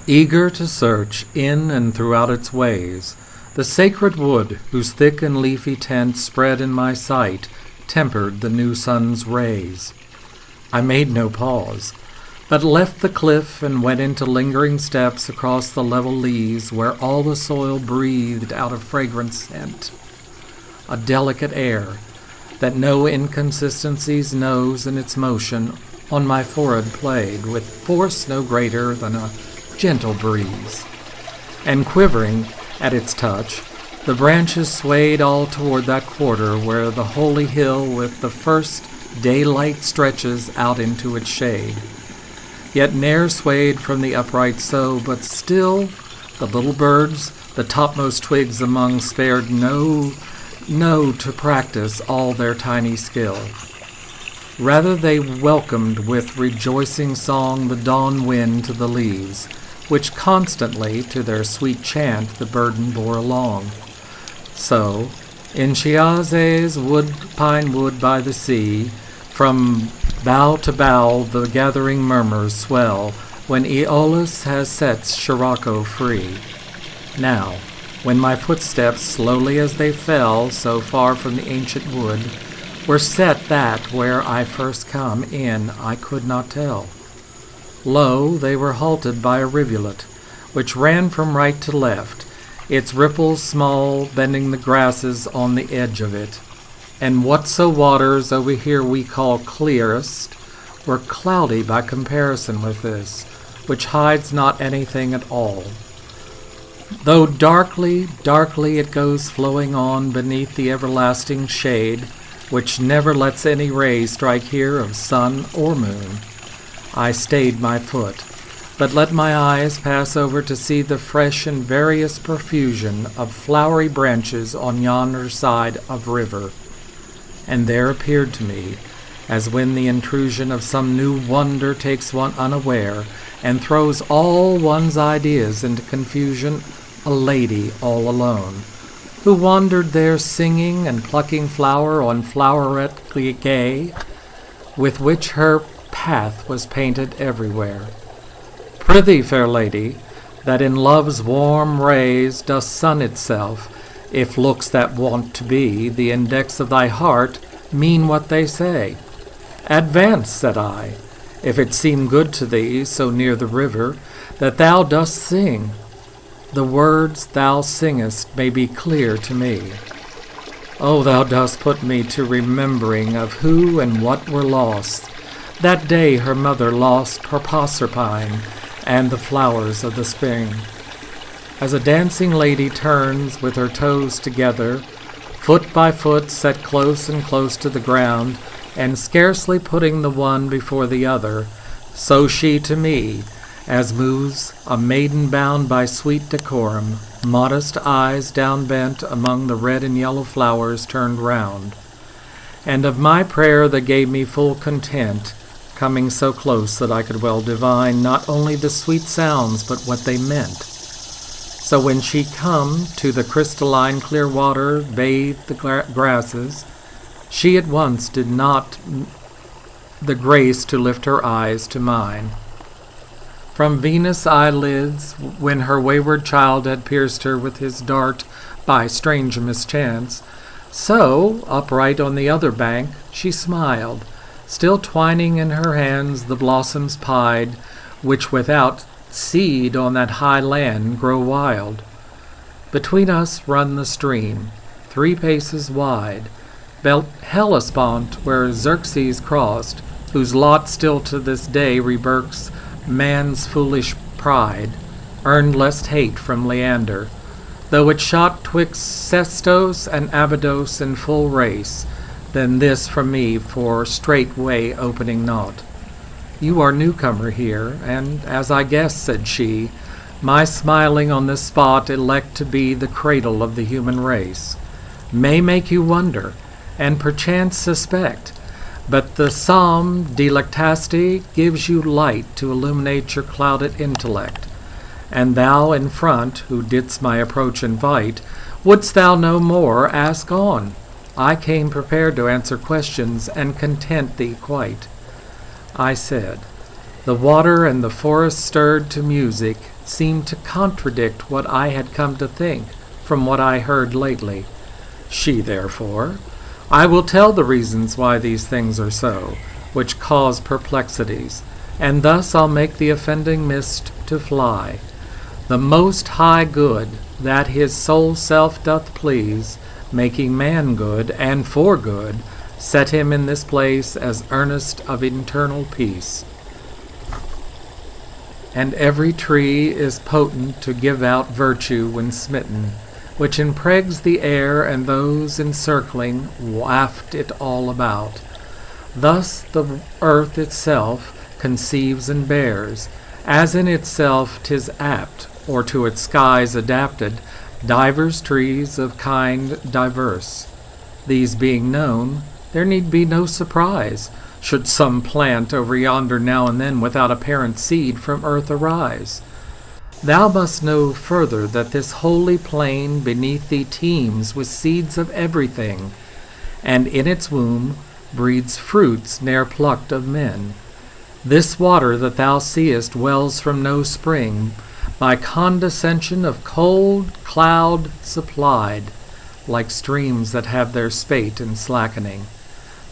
Eager to search in and throughout its ways, the sacred wood whose thick and leafy tent spread in my sight tempered the new sun's rays. I made no pause, but left the cliff and went into lingering steps across the level leaves where all the soil breathed out a fragrant scent, a delicate air that no inconsistencies knows in its motion on my forehead played with force no greater than a gentle breeze, and quivering at its touch, the branches swayed all toward that quarter where the holy hill with the first daylight stretches out into its shade. Yet ne'er swayed from the upright so, but still the little birds, the topmost twigs among, spared no to practice all their tiny skill. Rather they welcomed with rejoicing song the dawn wind to the leaves, which constantly to their sweet chant the burden bore along. So, in Chiasé's pine wood by the sea, from bough to bough the gathering murmurs swell when Aeolus has set Scirocco free. Now, when my footsteps, slowly as they fell so far from the ancient wood, were set that where I first come in I could not tell. Lo, they were halted by a rivulet, which ran from right to left, its ripples small bending the grasses on the edge of it. And whatso waters over here we call clearest were cloudy by comparison with this, which hides not anything at all. Though darkly, darkly it goes flowing on beneath the everlasting shade, which never lets any ray strike here of sun or moon. I stayed my foot, but let my eyes pass over to see the fresh and various profusion of flowery branches on yonder side of river. And there appeared to me, as when the intrusion of some new wonder takes one unaware and throws all one's ideas into confusion, a lady all alone, who wandered there singing and plucking flower on floweret gay, with which her path was painted everywhere. Prithee, fair lady, that in love's warm rays does sun itself, if looks that want to be the index of thy heart mean what they say. Advance, said I, if it seem good to thee, so near the river, that thou dost sing. The words thou singest may be clear to me. Oh, thou dost put me to remembering of who and what were lost. That day her mother lost her Proserpine and the flowers of the spring. As a dancing lady turns with her toes together, foot by foot set close and close to the ground, and scarcely putting the one before the other, so she to me, as moves a maiden bound by sweet decorum, modest eyes downbent among the red and yellow flowers turned round. And of my prayer that gave me full content, coming so close that I could well divine not only the sweet sounds but what they meant. So when she come to the crystalline clear water bathed the grasses, she at once did not the grace to lift her eyes to mine. From Venus' eyelids, when her wayward child had pierced her with his dart by strange mischance, so, upright on the other bank, she smiled, still twining in her hands the blossoms pied, which without seed on that high land grow wild. Between us run the stream, 3 paces wide, Hellespont where Xerxes crossed, whose lot still to this day rebirks man's foolish pride, earned less hate from Leander, though it shot twixt Sestos and Abydos in full race, than this from me for straightway opening naught. You are newcomer here, and, as I guess, said she, my smiling on this spot elect to be the cradle of the human race, may make you wonder, and perchance suspect, but the Psalm Delectasti gives you light to illuminate your clouded intellect. And thou in front, who didst my approach invite, wouldst thou know more, ask on. I came prepared to answer questions and content thee quite. I said, The water and the forest stirred to music seemed to contradict what I had come to think from what I heard lately. She, therefore, I will tell the reasons why these things are so, which cause perplexities, and thus I'll make the offending mist to fly. The Most High good, that his sole self doth please, making man good and for good, set him in this place as earnest of eternal peace. And every tree is potent to give out virtue when smitten, which impregs the air, and those encircling waft it all about. Thus the earth itself conceives and bears, as in itself 'tis apt, or to its skies adapted, divers trees of kind diverse. These being known, there need be no surprise, should some plant over yonder now and then without apparent seed from earth arise. Thou must know further that this holy plain beneath thee teems with seeds of everything, and in its womb breeds fruits ne'er plucked of men. This water that thou seest wells from no spring, by condescension of cold cloud supplied, like streams that have their spate in slackening,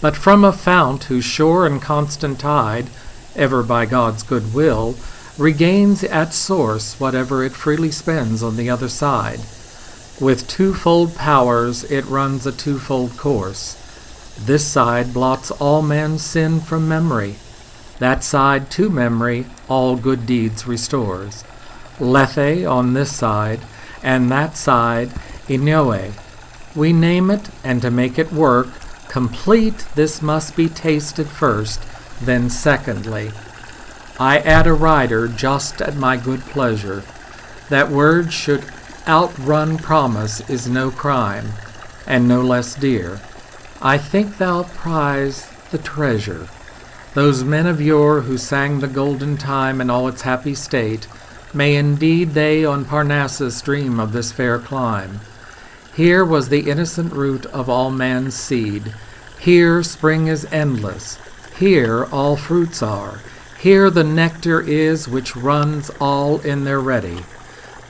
but from a fount whose sure and constant tide, ever by God's good will, regains at source whatever it freely spends on the other side. With twofold powers it runs a twofold course. This side blots all man's sin from memory. That side to memory all good deeds restores. Lethe on this side, and that side Inoe. We name it, and to make it work complete, this must be tasted first, then secondly. I add a rider just at my good pleasure. That word should outrun promise is no crime, and no less dear. I think thou prize the treasure. Those men of yore who sang the golden time in all its happy state, may indeed they on Parnassus dream of this fair clime. Here was the innocent root of all man's seed. Here spring is endless. Here all fruits are. Here the nectar is which runs all in their ready.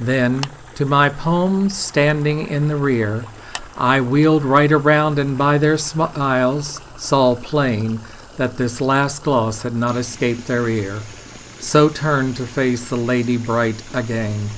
Then, to my poems standing in the rear, I wheeled right around, and by their smiles saw plain that this last gloss had not escaped their ear. So turned to face the lady bright again.